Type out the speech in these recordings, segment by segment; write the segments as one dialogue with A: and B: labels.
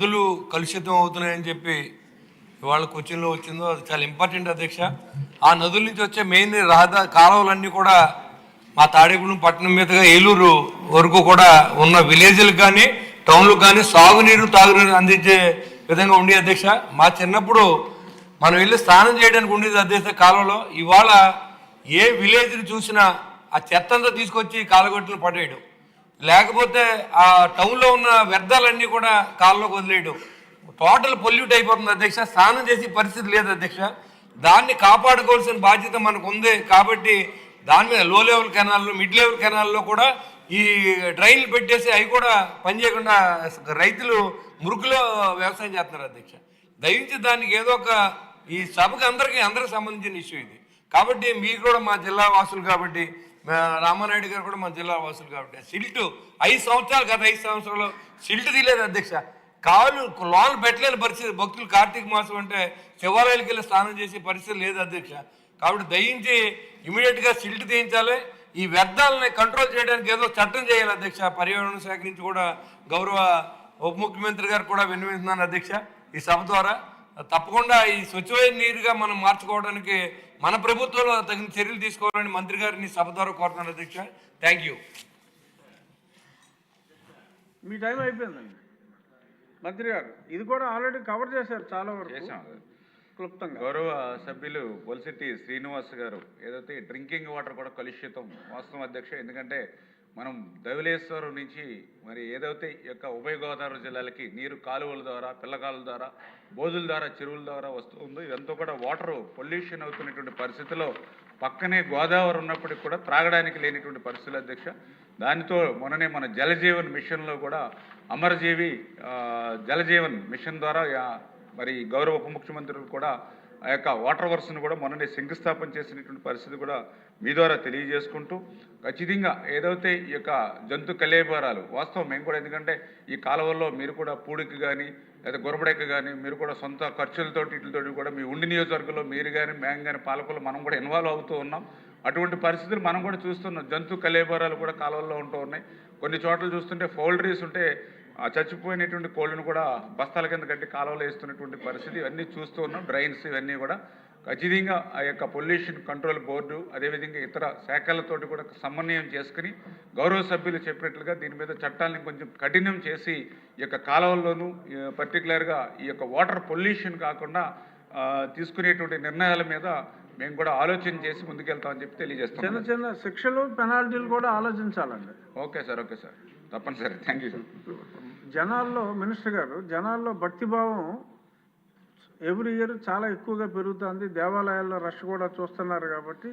A: నదులు కలుషితం అవుతున్నాయని చెప్పి ఇవాళ క్వశ్చన్లో వచ్చిందో అది చాలా ఇంపార్టెంట్ అధ్యక్ష. ఆ నదుల నుంచి వచ్చే మెయిన్ కాలువలన్నీ కూడా మా తాడేగూడెం పట్టణం మీదుగా ఏలూరు వరకు కూడా ఉన్న విలేజ్లకు కానీ టౌన్లకు కానీ సాగునీరు తాగునీరు అందించే విధంగా ఉండే అధ్యక్ష. మా చిన్నప్పుడు మనం వెళ్ళి స్నానం చేయడానికి ఉండేది అధ్యక్ష కాలువలో. ఇవాళ ఏ విలేజ్ని చూసినా ఆ చెత్త అంతా తీసుకొచ్చి కాలగొట్టులు పడేయడం, లేకపోతే ఆ టౌన్లో ఉన్న వ్యర్థాలన్నీ కూడా కాళ్ళలోకి వదిలేయడం, టోటల్ పొల్యూట్ అయిపోతుంది అధ్యక్ష. స్నానం చేసే పరిస్థితి లేదు అధ్యక్ష. దాన్ని కాపాడుకోవాల్సిన బాధ్యత మనకు ఉంది. కాబట్టి దాని మీద లో లెవెల్ కెనాల్లో, మిడ్ లెవెల్ కెనాల్లో కూడా ఈ డ్రైన్లు పెట్టేసి అవి కూడా పనిచేయకుండా రైతులు మురుగులో వ్యవసాయం చేస్తున్నారు అధ్యక్ష. దయించి దానికి ఏదో ఒక ఈ సభకు అందరికి సంబంధించిన ఇష్యూ ఇది. కాబట్టి మీరు కూడా మా జిల్లా వాసులు కాబట్టి, రామానాయుడు గారు కూడా మా జిల్లా వాసులు కాబట్టి సిల్ట్ 5 సంవత్సరాలు, గత 5 సంవత్సరాలు సిల్ట్ తీయలేదు అధ్యక్ష. కాళ్ళు లోన్లు పెట్టలేని పరిస్థితి. భక్తులు కార్తీక మాసం అంటే శివాలయాలకు వెళ్ళి స్నానం చేసే పరిస్థితి లేదు అధ్యక్ష. కాబట్టి దయించి ఇమీడియట్గా సిల్ట్ తీయించాలి. ఈ వ్యర్థాలని కంట్రోల్ చేయడానికి ఏదో చట్టం చేయాలి అధ్యక్ష. పర్యావరణ శాఖ నుంచి కూడా గౌరవ ఉప ముఖ్యమంత్రి గారు కూడా విన్నవిస్తున్నాను అధ్యక్ష. ఈ సభ ద్వారా తప్పకుండా ఈ స్వచ్ఛమైన నీరుగా మనం మార్చుకోవడానికి మన ప్రభుత్వంలో తగిన చర్యలు తీసుకోవాలని మంత్రి గారిని సభ ద్వారా కోరుతున్నాను అధ్యక్ష. Thank you.
B: మీ టైం అయిపోయిందండి మంత్రి గారు. ఇది కూడా ఆల్రెడీ కవర్ చేశారు చాలా వరకు క్లుప్తంగా.
C: గౌరవ సభ్యులు బొలిశెట్టి శ్రీనివాస్ గారు ఏదైతే డ్రింకింగ్ వాటర్ కూడా కలుషితం వాస్తవం అధ్యక్ష. ఎందుకంటే మనం ధవళేశ్వరం నుంచి మరి ఏదైతే ఈ యొక్క ఉభయ గోదావరి జిల్లాలకి నీరు కాలువల ద్వారా, పిల్లకాలువల ద్వారా, బోధుల ద్వారా, చెరువుల ద్వారా వస్తుందో ఇదంతా కూడా వాటర్ పొల్యూషన్ అవుతున్నటువంటి పరిస్థితిలో పక్కనే గోదావరి ఉన్నప్పటికీ కూడా త్రాగడానికి లేనిటువంటి పరిస్థితులు అధ్యక్ష. దానితో మొన్ననే మన జలజీవన్ మిషన్లో కూడా అమరజీవి జలజీవన్ మిషన్ ద్వారా మరి గౌరవ ఉప ముఖ్యమంత్రులు కూడా ఆ యొక్క వాటర్ వర్క్స్ను కూడా మొన్ననే శంకుస్థాపన చేసినటువంటి పరిస్థితి కూడా మీ ద్వారా తెలియజేసుకుంటూ, ఖచ్చితంగా ఏదైతే ఈ యొక్క జంతు కళేబరాలు వాస్తవం మేము కూడా, ఎందుకంటే ఈ కాలువల్లో మీరు కూడా పూడికి కానీ లేదా గొరబడెక్క కానీ మీరు కూడా సొంత ఖర్చులతోటి వీటితోటి కూడా మీ ఉండి నియోజకవర్గంలో మీరు కానీ మేము కానీ పాలకులు మనం కూడా ఇన్వాల్వ్ అవుతూ ఉన్నాం. అటువంటి పరిస్థితులు మనం కూడా చూస్తున్నాం. జంతు కళేబరాలు కూడా కాలువల్లో ఉంటూ ఉన్నాయి. కొన్ని చోట్ల చూస్తుంటే పౌల్ట్రీస్ ఉంటే చచ్చిపోయినటువంటి కోళ్ళను కూడా బస్తాల కింద కట్టి కాలువలో వేస్తున్నటువంటి పరిస్థితి ఇవన్నీ చూస్తూ ఉన్నాం. డ్రైన్స్ ఇవన్నీ కూడా ఖచ్చితంగా ఆ యొక్క పొల్యూషన్ కంట్రోల్ బోర్డు అదేవిధంగా ఇతర శాఖలతోటి కూడా సమన్వయం చేసుకుని గౌరవ సభ్యులు చెప్పినట్లుగా దీని మీద చట్టాలను కొంచెం కఠినం చేసి ఈ యొక్క కాలువల్లోనూ పర్టికులర్గా ఈ యొక్క వాటర్ పొల్యూషన్ కాకుండా తీసుకునేటువంటి నిర్ణయాల మీద మేము కూడా ఆలోచన చేసి ముందుకెళ్తామని చెప్పి తెలియజేస్తాం.
B: చిన్న చిన్న శిక్షలు, పెనాల్టీలు కూడా ఆలోచించాలండి.
C: ఓకే సార్, ఓకే సార్, తప్పనిసరి. Thank you sir.
B: జనాల్లో మినిస్టర్ గారు, జనాల్లో భక్తిభావం ఎవ్రీ ఇయర్ చాలా ఎక్కువగా పెరుగుతుంది. దేవాలయాల్లో రష్ కూడా చూస్తున్నారు. కాబట్టి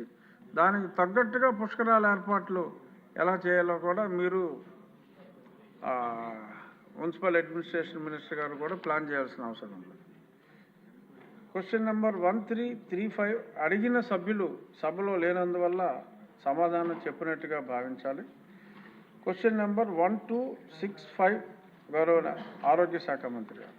B: దానికి తగ్గట్టుగా పుష్కరాల ఏర్పాట్లు ఎలా చేయాలో కూడా మీరు మున్సిపల్ అడ్మినిస్ట్రేషన్ మినిస్టర్ గారు కూడా ప్లాన్ చేయాల్సిన అవసరం ఉంది. క్వశ్చన్ నెంబర్ 1335 అడిగిన సభ్యులు సభలో లేనందువల్ల సమాధానం చెప్పినట్టుగా భావించాలి. క్వశ్చన్ నెంబర్ 1265 గౌరవ ఆరోగ్య శాఖ మంత్రి గారు.